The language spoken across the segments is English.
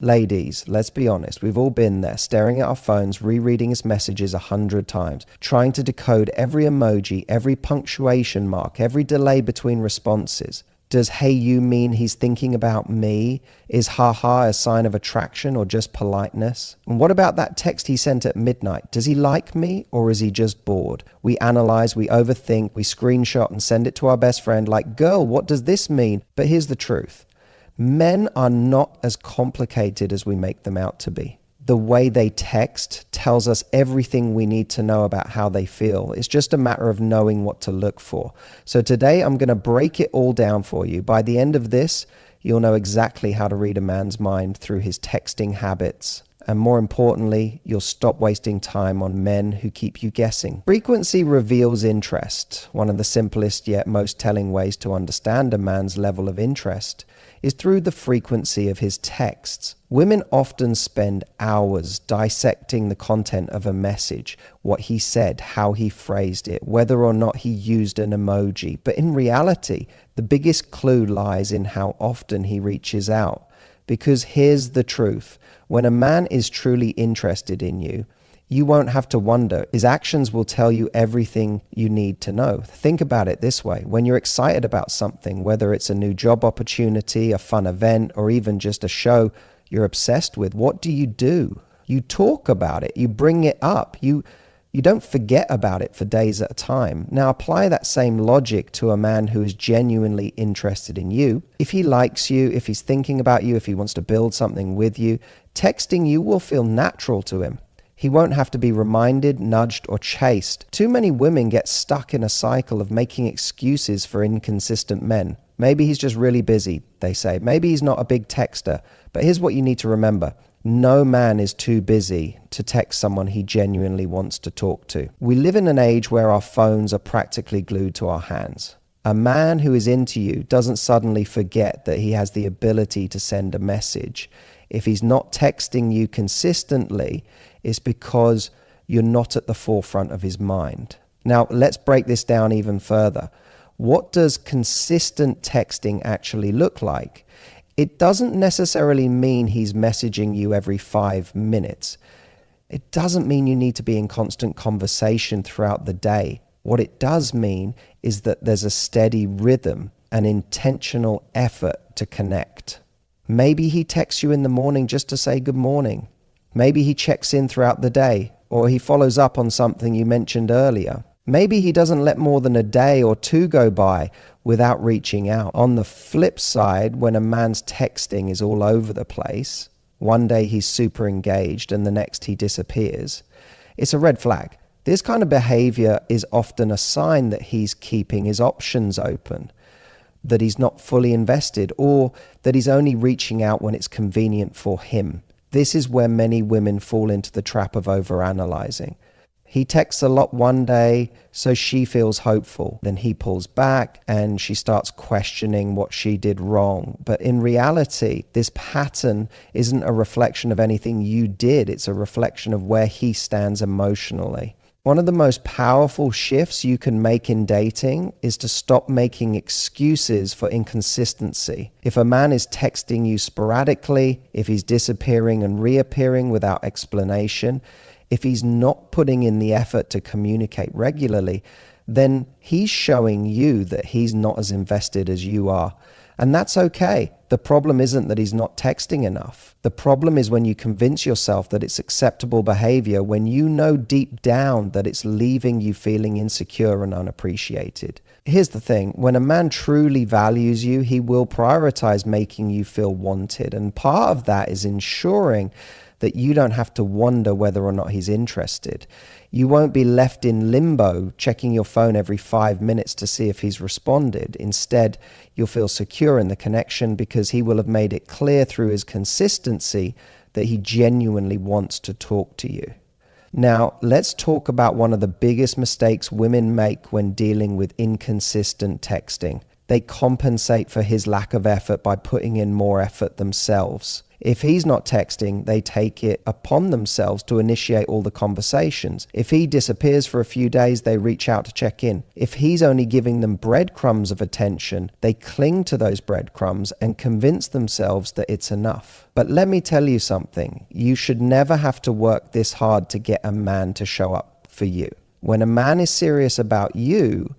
Ladies, let's be honest, we've all been there, staring at our phones, rereading his messages 100 times, trying to decode every emoji, every punctuation mark, every delay between responses. Does "hey you" mean he's thinking about me? Is haha a sign of attraction or just politeness? And what about that text he sent at midnight? Does he like me or is he just bored? We analyze, we overthink, we screenshot and send it to our best friend like, girl, what does this mean? But here's the truth. Men are not as complicated as we make them out to be. The way they text tells us everything we need to know about how they feel. It's just a matter of knowing what to look for. So today I'm going to break it all down for you. By the end of this, you'll know exactly how to read a man's mind through his texting habits. And more importantly, you'll stop wasting time on men who keep you guessing. Frequency reveals interest. One of the simplest yet most telling ways to understand a man's level of interest is through the frequency of his texts. Women often spend hours dissecting the content of a message, what he said, how he phrased it, whether or not he used an emoji. But in reality, the biggest clue lies in how often he reaches out. Because here's the truth. When a man is truly interested in you, you won't have to wonder. His actions will tell you everything you need to know. Think about it this way. When you're excited about something, whether it's a new job opportunity, a fun event, or even just a show you're obsessed with, what do? You talk about it. You bring it up. You don't forget about it for days at a time. Now apply that same logic to a man who is genuinely interested in you. If he likes you, if he's thinking about you, if he wants to build something with you, texting you will feel natural to him. He won't have to be reminded, nudged, or chased. Too many women get stuck in a cycle of making excuses for inconsistent men. Maybe he's just really busy, they say. Maybe he's not a big texter. But here's what you need to remember. No man is too busy to text someone he genuinely wants to talk to. We live in an age where our phones are practically glued to our hands. A man who is into you doesn't suddenly forget that he has the ability to send a message. If he's not texting you consistently, it's because you're not at the forefront of his mind. Now, let's break this down even further. What does consistent texting actually look like? It doesn't necessarily mean he's messaging you every 5 minutes. It doesn't mean you need to be in constant conversation throughout the day. What it does mean is that there's a steady rhythm, an intentional effort to connect. Maybe he texts you in the morning just to say good morning. Maybe he checks in throughout the day, or he follows up on something you mentioned earlier. Maybe he doesn't let more than a day or two go by without reaching out. On the flip side, when a man's texting is all over the place, one day he's super engaged and the next he disappears, it's a red flag. This kind of behavior is often a sign that he's keeping his options open, that he's not fully invested, or that he's only reaching out when it's convenient for him. This is where many women fall into the trap of overanalyzing. He texts a lot one day, so she feels hopeful. Then he pulls back and she starts questioning what she did wrong. But in reality, this pattern isn't a reflection of anything you did. It's a reflection of where he stands emotionally. One of the most powerful shifts you can make in dating is to stop making excuses for inconsistency. If a man is texting you sporadically, if he's disappearing and reappearing without explanation, if he's not putting in the effort to communicate regularly, then he's showing you that he's not as invested as you are. And that's okay. The problem isn't that he's not texting enough. The problem is when you convince yourself that it's acceptable behavior when you know deep down that it's leaving you feeling insecure and unappreciated. Here's the thing. When a man truly values you, he will prioritize making you feel wanted. And part of that is ensuring that you don't have to wonder whether or not he's interested. You won't be left in limbo, checking your phone every 5 minutes to see if he's responded. Instead, you'll feel secure in the connection because he will have made it clear through his consistency that he genuinely wants to talk to you. Now, let's talk about one of the biggest mistakes women make when dealing with inconsistent texting. They compensate for his lack of effort by putting in more effort themselves. If he's not texting, they take it upon themselves to initiate all the conversations. If he disappears for a few days, they reach out to check in. If he's only giving them breadcrumbs of attention, they cling to those breadcrumbs and convince themselves that it's enough. But let me tell you something. You should never have to work this hard to get a man to show up for you. When a man is serious about you,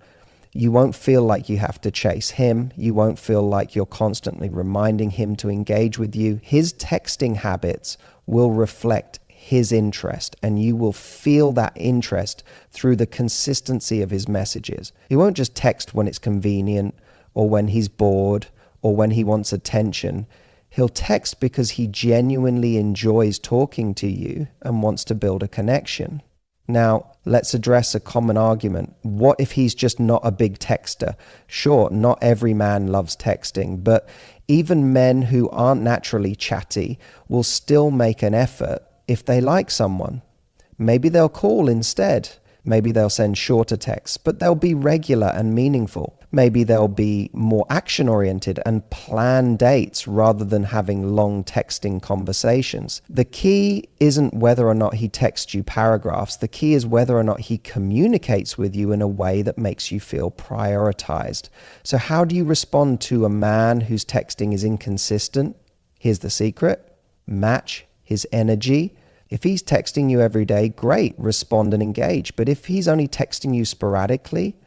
you won't feel like you have to chase him. You won't feel like you're constantly reminding him to engage with you. His texting habits will reflect his interest, and you will feel that interest through the consistency of his messages. He won't just text when it's convenient or when he's bored or when he wants attention. He'll text because he genuinely enjoys talking to you and wants to build a connection. Now, let's address a common argument. What if he's just not a big texter? Sure, not every man loves texting, but even men who aren't naturally chatty will still make an effort if they like someone. Maybe they'll call instead. Maybe they'll send shorter texts, but they'll be regular and meaningful. Maybe they'll be more action-oriented and plan dates rather than having long texting conversations. The key isn't whether or not he texts you paragraphs. The key is whether or not he communicates with you in a way that makes you feel prioritized. So how do you respond to a man whose texting is inconsistent? Here's the secret. Match his energy. If he's texting you every day, great, respond and engage. But if he's only texting you sporadically,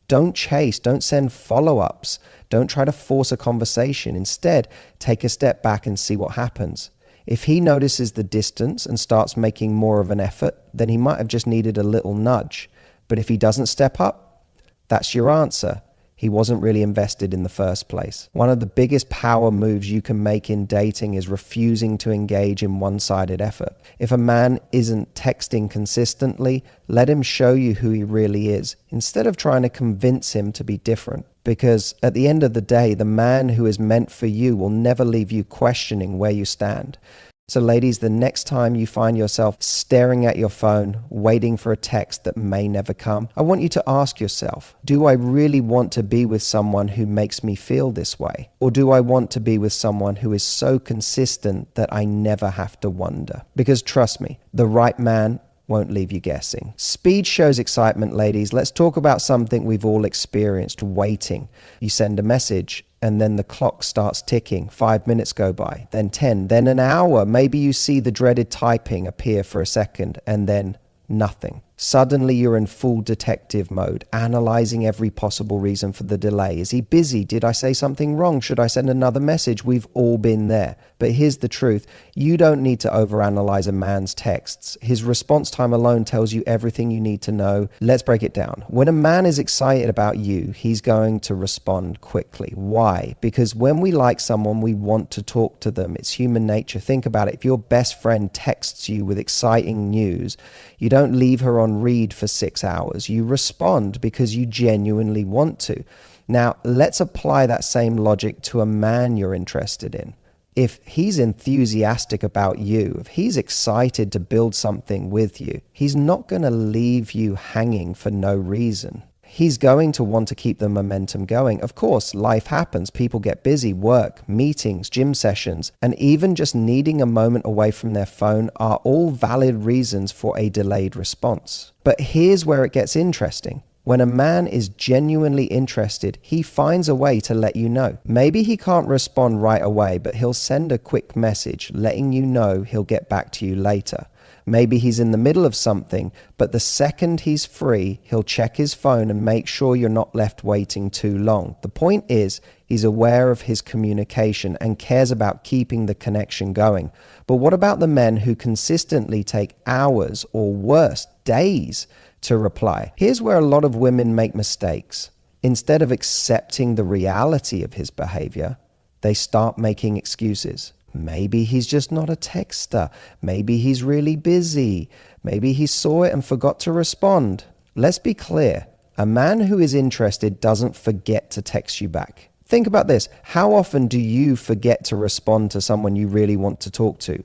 don't chase, don't send follow-ups, don't try to force a conversation. Instead, take a step back and see what happens. If he notices the distance and starts making more of an effort, then he might have just needed a little nudge. But if he doesn't step up, that's your answer. He wasn't really invested in the first place. One of the biggest power moves you can make in dating is refusing to engage in one-sided effort. If a man isn't texting consistently, let him show you who he really is, instead of trying to convince him to be different. Because at the end of the day, the man who is meant for you will never leave you questioning where you stand. So ladies, the next time you find yourself staring at your phone, waiting for a text that may never come, I want you to ask yourself, do I really want to be with someone who makes me feel this way? Or do I want to be with someone who is so consistent that I never have to wonder? Because trust me, the right man won't leave you guessing. Speed shows excitement, ladies. Let's talk about something we've all experienced, waiting. You send a message, and then the clock starts ticking. 5 minutes go by, then 10, then an hour. Maybe you see the dreaded typing appear for a second, and then nothing. Suddenly you're in full detective mode, analyzing every possible reason for the delay. Is he busy? Did I say something wrong? Should I send another message? We've all been there. But here's the truth. You don't need to overanalyze a man's texts. His response time alone tells you everything you need to know. Let's break it down. When a man is excited about you, he's going to respond quickly. Why? Because when we like someone, we want to talk to them. It's human nature. Think about it. If your best friend texts you with exciting news, you don't leave her on read for 6 hours. You respond because you genuinely want to. Now, let's apply that same logic to a man you're interested in. If he's enthusiastic about you, if he's excited to build something with you, he's not going to leave you hanging for no reason. He's going to want to keep the momentum going. Of course, life happens. People get busy, work, meetings, gym sessions, and even just needing a moment away from their phone are all valid reasons for a delayed response. But here's where it gets interesting. When a man is genuinely interested, he finds a way to let you know. Maybe he can't respond right away, but he'll send a quick message letting you know he'll get back to you later. Maybe he's in the middle of something, but the second he's free, he'll check his phone and make sure you're not left waiting too long. The point is, he's aware of his communication and cares about keeping the connection going. But what about the men who consistently take hours or worse, days to reply? Here's where a lot of women make mistakes. Instead of accepting the reality of his behavior, they start making excuses. Maybe he's just not a texter. Maybe he's really busy. Maybe he saw it and forgot to respond. Let's be clear. A man who is interested doesn't forget to text you back. Think about this. How often do you forget to respond to someone you really want to talk to?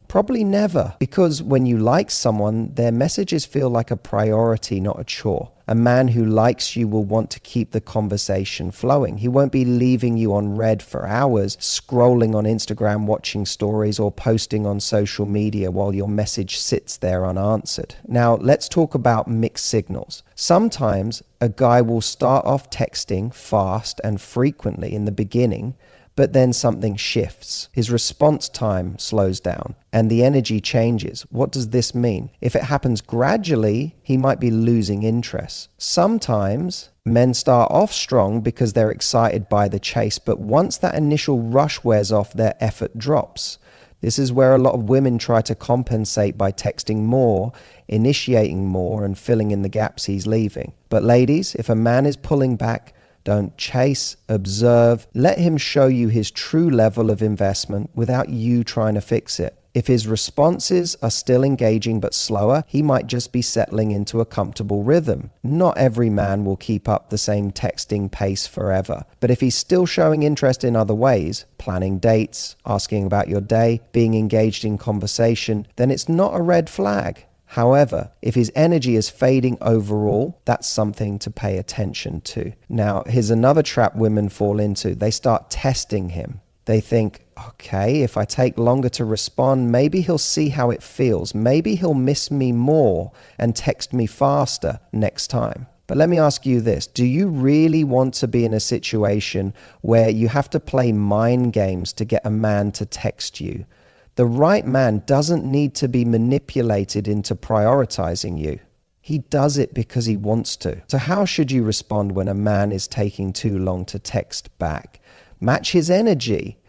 Probably never, because when you like someone, their messages feel like a priority, not a chore. A man who likes you will want to keep the conversation flowing. He won't be leaving you on red for hours, scrolling on Instagram, watching stories, or posting on social media while your message sits there unanswered. Now, let's talk about mixed signals. Sometimes a guy will start off texting fast and frequently in the beginning, but then something shifts. His response time slows down and the energy changes. What does this mean? If it happens gradually, he might be losing interest. Sometimes men start off strong because they're excited by the chase, but once that initial rush wears off, their effort drops. This is where a lot of women try to compensate by texting more, initiating more, and filling in the gaps he's leaving. But ladies, if a man is pulling back, don't chase, observe. Let him show you his true level of investment without you trying to fix it. If his responses are still engaging but slower, he might just be settling into a comfortable rhythm. Not every man will keep up the same texting pace forever. But if he's still showing interest in other ways, planning dates, asking about your day, being engaged in conversation, then it's not a red flag. However, if his energy is fading overall, that's something to pay attention to. Now, here's another trap women fall into. They start testing him. They think, okay, if I take longer to respond, maybe he'll see how it feels. Maybe he'll miss me more and text me faster next time. But let me ask you this. Do you really want to be in a situation where you have to play mind games to get a man to text you? The right man doesn't need to be manipulated into prioritizing you. He does it because he wants to. So how should you respond when a man is taking too long to text back? Match his energy.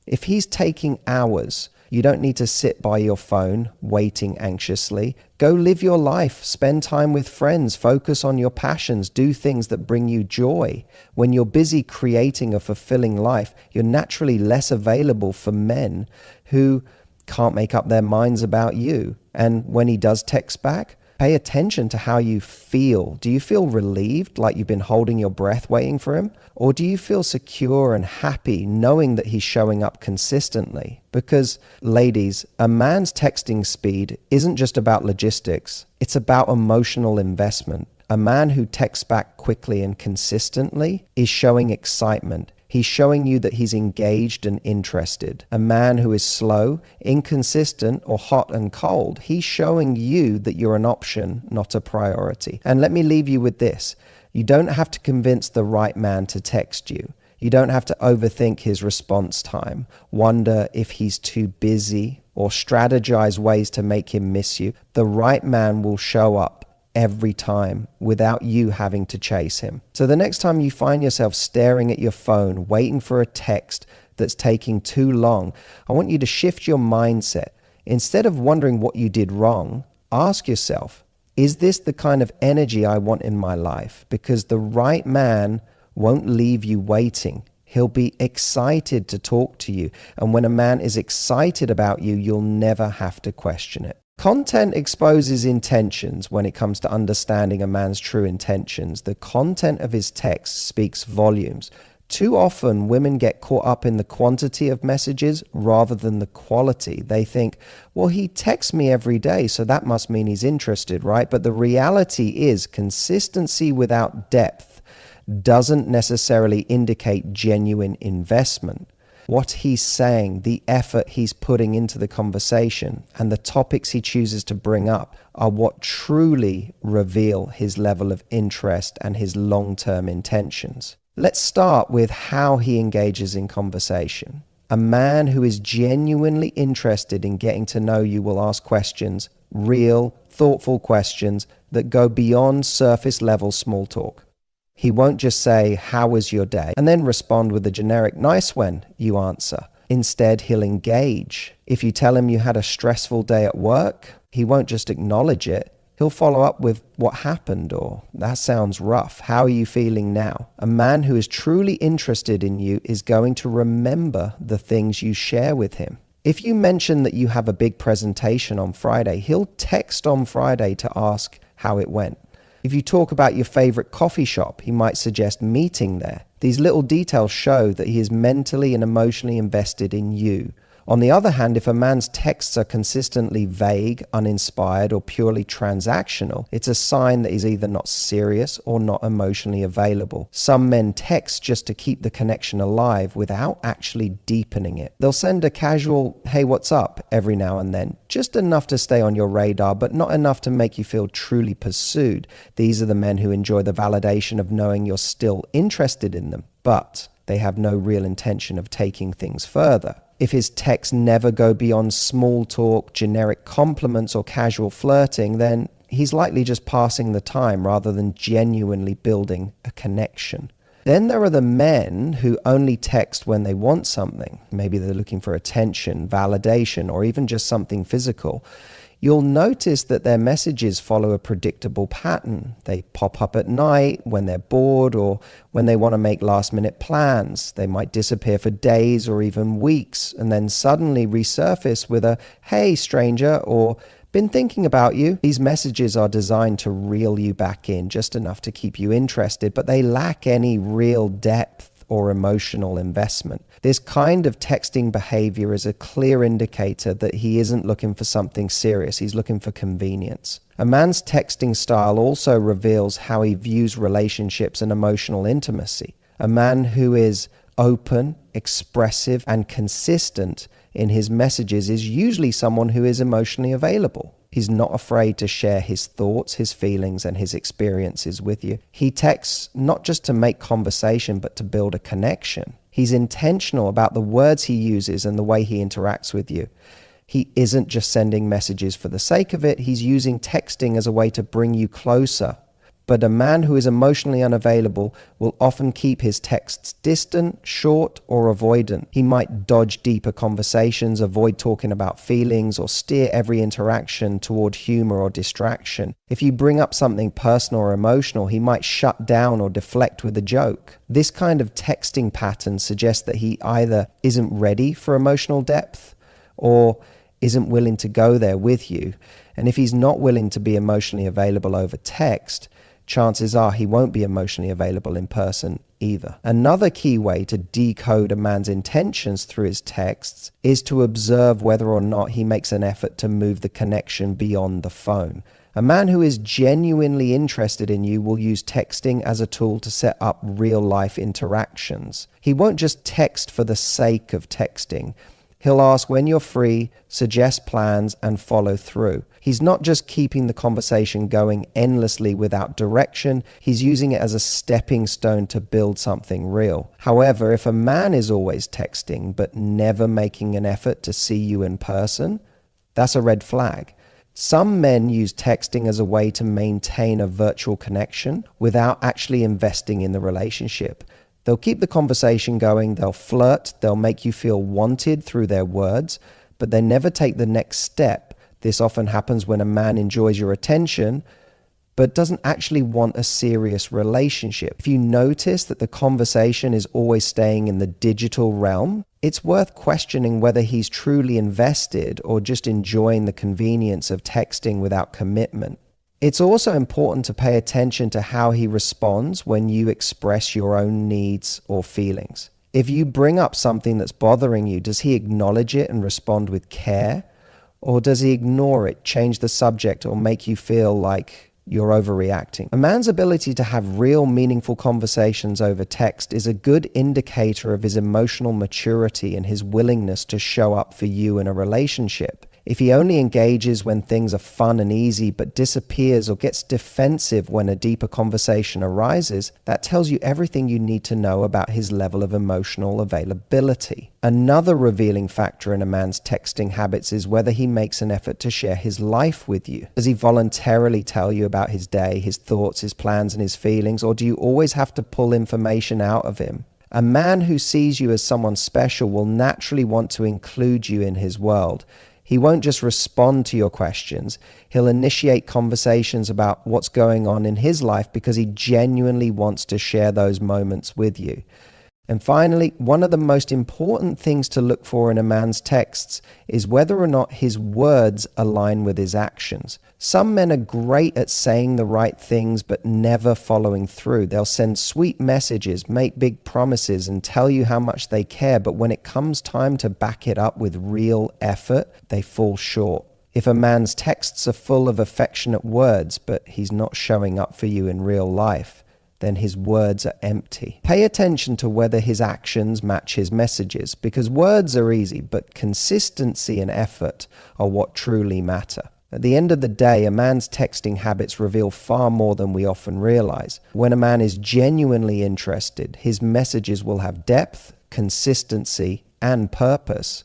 If he's taking hours, you don't need to sit by your phone waiting anxiously. Go live your life, spend time with friends, focus on your passions, do things that bring you joy. When you're busy creating a fulfilling life, you're naturally less available for men who can't make up their minds about you. And when he does text back, pay attention to how you feel. Do you feel relieved, like you've been holding your breath waiting for him? Or do you feel secure and happy knowing that he's showing up consistently? Because, ladies, a man's texting speed isn't just about logistics. It's about emotional investment. A man who texts back quickly and consistently is showing excitement. He's showing you that he's engaged and interested. A man who is slow, inconsistent, or hot and cold, he's showing you that you're an option, not a priority. And let me leave you with this. You don't have to convince the right man to text you. You don't have to overthink his response time, wonder if he's too busy, or strategize ways to make him miss you. The right man will show up every time without you having to chase him. So the next time you find yourself staring at your phone, waiting for a text that's taking too long, I want you to shift your mindset. Instead of wondering what you did wrong, ask yourself, is this the kind of energy I want in my life? Because the right man won't leave you waiting. He'll be excited to talk to you. And when a man is excited about you, you'll never have to question it. Content exposes intentions when it comes to understanding a man's true intentions. The content of his text speaks volumes. Too often, women get caught up in the quantity of messages rather than the quality. They think, well, he texts me every day, so that must mean he's interested, right? But the reality is consistency without depth doesn't necessarily indicate genuine investment. What he's saying, the effort he's putting into the conversation, and the topics he chooses to bring up are what truly reveal his level of interest and his long-term intentions. Let's start with how he engages in conversation. A man who is genuinely interested in getting to know you will ask questions, real, thoughtful questions that go beyond surface-level small talk. He won't just say, "How was your day?" and then respond with a generic, "Nice when," you answer. Instead, he'll engage. If you tell him you had a stressful day at work, he won't just acknowledge it. He'll follow up with, "What happened?" or "That sounds rough. How are you feeling now?" A man who is truly interested in you is going to remember the things you share with him. If you mention that you have a big presentation on Friday, he'll text on Friday to ask how it went. If you talk about your favorite coffee shop, he might suggest meeting there. These little details show that he is mentally and emotionally invested in you. On the other hand, if a man's texts are consistently vague, uninspired, or purely transactional, it's a sign that he's either not serious or not emotionally available. Some men text just to keep the connection alive without actually deepening it. They'll send a casual, "Hey, what's up?" every now and then, just enough to stay on your radar, but not enough to make you feel truly pursued. These are the men who enjoy the validation of knowing you're still interested in them, but they have no real intention of taking things further. If his texts never go beyond small talk, generic compliments, or casual flirting, then he's likely just passing the time rather than genuinely building a connection. Then there are the men who only text when they want something. Maybe they're looking for attention, validation, or even just something physical. You'll notice that their messages follow a predictable pattern. They pop up at night, when they're bored, or when they want to make last-minute plans. They might disappear for days or even weeks, and then suddenly resurface with a, "Hey, stranger," or "Been thinking about you." These messages are designed to reel you back in, just enough to keep you interested, but they lack any real depth or emotional investment. This kind of texting behavior is a clear indicator that he isn't looking for something serious. He's looking for convenience. A man's texting style also reveals how he views relationships and emotional intimacy. A man who is open, expressive, and consistent in his messages is usually someone who is emotionally available. He's not afraid to share his thoughts, his feelings, and his experiences with you. He texts not just to make conversation, but to build a connection. He's intentional about the words he uses and the way he interacts with you. He isn't just sending messages for the sake of it. He's using texting as a way to bring you closer. But a man who is emotionally unavailable will often keep his texts distant, short, or avoidant. He might dodge deeper conversations, avoid talking about feelings, or steer every interaction toward humor or distraction. If you bring up something personal or emotional, he might shut down or deflect with a joke. This kind of texting pattern suggests that he either isn't ready for emotional depth or isn't willing to go there with you. And if he's not willing to be emotionally available over text, chances are he won't be emotionally available in person either. Another key way to decode a man's intentions through his texts is to observe whether or not he makes an effort to move the connection beyond the phone. A man who is genuinely interested in you will use texting as a tool to set up real-life interactions. He won't just text for the sake of texting. He'll ask when you're free, suggest plans, and follow through. He's not just keeping the conversation going endlessly without direction. He's using it as a stepping stone to build something real. However, if a man is always texting but never making an effort to see you in person, that's a red flag. Some men use texting as a way to maintain a virtual connection without actually investing in the relationship. They'll keep the conversation going, they'll flirt, they'll make you feel wanted through their words, but they never take the next step. This often happens when a man enjoys your attention, but doesn't actually want a serious relationship. If you notice that the conversation is always staying in the digital realm, it's worth questioning whether he's truly invested or just enjoying the convenience of texting without commitment. It's also important to pay attention to how he responds when you express your own needs or feelings. If you bring up something that's bothering you, does he acknowledge it and respond with care? Or does he ignore it, change the subject, or make you feel like you're overreacting? A man's ability to have real, meaningful conversations over text is a good indicator of his emotional maturity and his willingness to show up for you in a relationship. If he only engages when things are fun and easy but disappears or gets defensive when a deeper conversation arises, that tells you everything you need to know about his level of emotional availability. Another revealing factor in a man's texting habits is whether he makes an effort to share his life with you. Does he voluntarily tell you about his day, his thoughts, his plans, and his feelings, or do you always have to pull information out of him? A man who sees you as someone special will naturally want to include you in his world. He won't just respond to your questions. He'll initiate conversations about what's going on in his life because he genuinely wants to share those moments with you. And finally, one of the most important things to look for in a man's texts is whether or not his words align with his actions. Some men are great at saying the right things but never following through. They'll send sweet messages, make big promises, and tell you how much they care, but when it comes time to back it up with real effort, they fall short. If a man's texts are full of affectionate words, but he's not showing up for you in real life, then his words are empty. Pay attention to whether his actions match his messages, because words are easy, but consistency and effort are what truly matter. At the end of the day, a man's texting habits reveal far more than we often realize. When a man is genuinely interested, his messages will have depth, consistency, and purpose.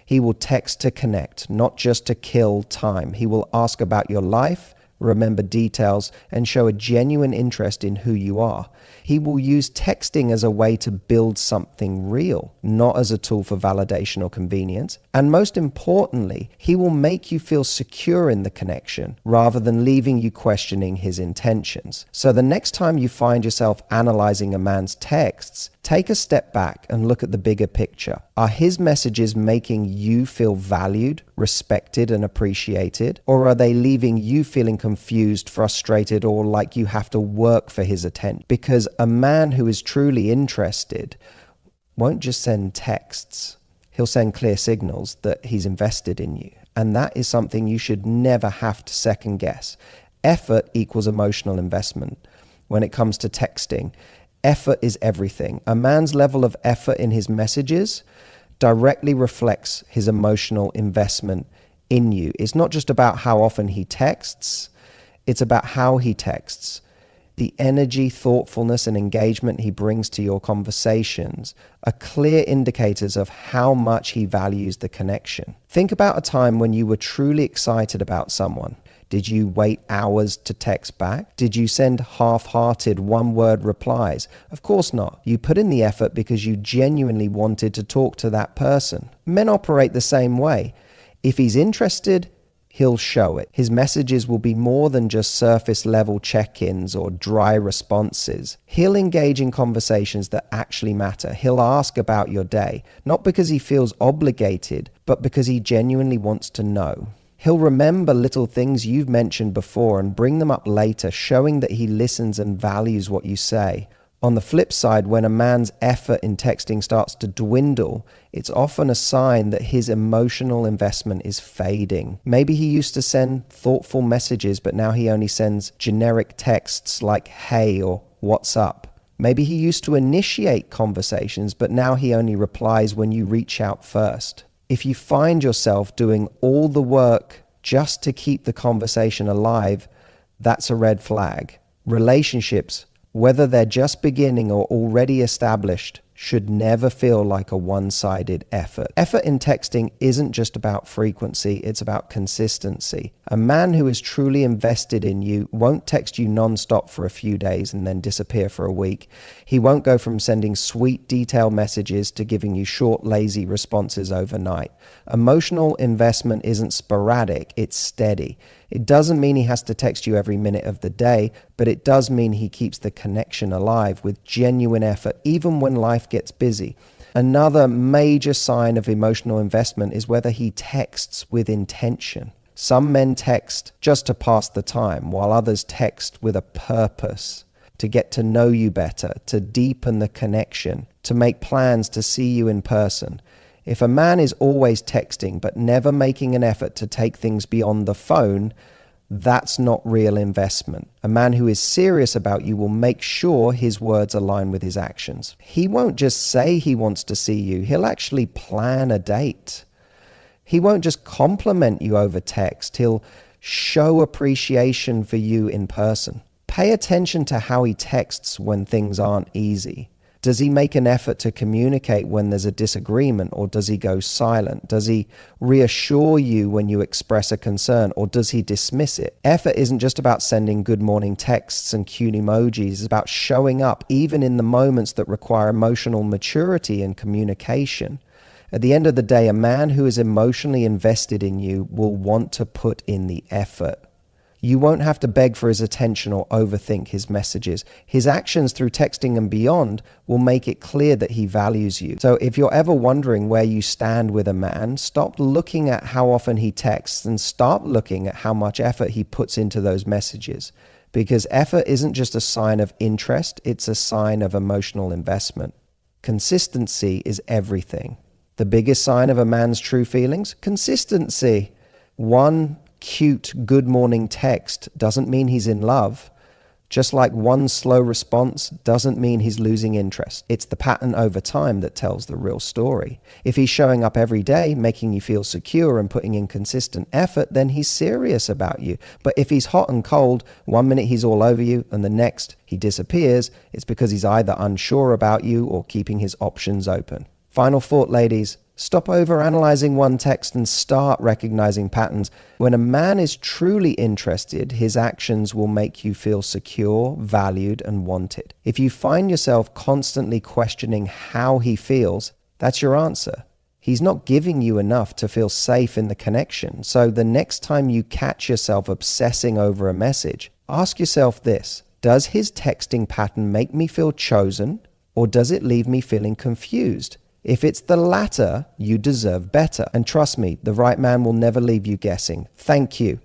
He will text to connect, not just to kill time. He will ask about your life, remember details, and show a genuine interest in who you are. He will use texting as a way to build something real, not as a tool for validation or convenience. And most importantly, he will make you feel secure in the connection rather than leaving you questioning his intentions. So the next time you find yourself analyzing a man's texts, take a step back and look at the bigger picture. Are his messages making you feel valued, respected, and appreciated? Or are they leaving you feeling confused, frustrated, or like you have to work for his attention? Because a man who is truly interested won't just send texts. He'll send clear signals that he's invested in you. And that is something you should never have to second guess. Effort equals emotional investment. When it comes to texting, effort is everything. A man's level of effort in his messages directly reflects his emotional investment in you. It's not just about how often he texts, it's about how he texts. The energy, thoughtfulness, and engagement he brings to your conversations are clear indicators of how much he values the connection. Think about a time when you were truly excited about someone. Did you wait hours to text back? Did you send half-hearted one-word replies? Of course not. You put in the effort because you genuinely wanted to talk to that person. Men operate the same way. If he's interested, he'll show it. His messages will be more than just surface-level check-ins or dry responses. He'll engage in conversations that actually matter. He'll ask about your day, not because he feels obligated, but because he genuinely wants to know. He'll remember little things you've mentioned before and bring them up later, showing that he listens and values what you say. On the flip side, when a man's effort in texting starts to dwindle, it's often a sign that his emotional investment is fading. Maybe he used to send thoughtful messages, but now he only sends generic texts like "Hey" or "What's up?" Maybe he used to initiate conversations, but now he only replies when you reach out first. If you find yourself doing all the work just to keep the conversation alive, that's a red flag. Relationships, whether they're just beginning or already established, should never feel like a one-sided effort. Effort in texting isn't just about frequency, it's about consistency. A man who is truly invested in you won't text you non-stop for a few days and then disappear for a week. He won't go from sending sweet, detailed messages to giving you short, lazy responses overnight. Emotional investment isn't sporadic, it's steady. It doesn't mean he has to text you every minute of the day, but it does mean he keeps the connection alive with genuine effort, even when life gets busy. Another major sign of emotional investment is whether he texts with intention. Some men text just to pass the time, while others text with a purpose, to get to know you better, to deepen the connection, to make plans to see you in person. If a man is always texting but never making an effort to take things beyond the phone, that's not real investment. A man who is serious about you will make sure his words align with his actions. He won't just say he wants to see you, he'll actually plan a date. He won't just compliment you over text, he'll show appreciation for you in person. Pay attention to how he texts when things aren't easy. Does he make an effort to communicate when there's a disagreement, or does he go silent? Does he reassure you when you express a concern, or does he dismiss it? Effort isn't just about sending good morning texts and cute emojis. It's about showing up even in the moments that require emotional maturity and communication. At the end of the day, a man who is emotionally invested in you will want to put in the effort. You won't have to beg for his attention or overthink his messages. His actions through texting and beyond will make it clear that he values you. So if you're ever wondering where you stand with a man, stop looking at how often he texts and start looking at how much effort he puts into those messages. Because effort isn't just a sign of interest, it's a sign of emotional investment. Consistency is everything. The biggest sign of a man's true feelings? Consistency. One cute good morning text doesn't mean he's in love. Just like one slow response doesn't mean he's losing interest. It's the pattern over time that tells the real story. If he's showing up every day, making you feel secure and putting in consistent effort, then he's serious about you. But if he's hot and cold, one minute he's all over you and the next he disappears, it's because he's either unsure about you or keeping his options open. Final thought, ladies. Stop overanalyzing one text and start recognizing patterns. When a man is truly interested, his actions will make you feel secure, valued, and wanted. If you find yourself constantly questioning how he feels, that's your answer. He's not giving you enough to feel safe in the connection. So the next time you catch yourself obsessing over a message, ask yourself this: does his texting pattern make me feel chosen, or does it leave me feeling confused? If it's the latter, you deserve better. And trust me, the right man will never leave you guessing. Thank you.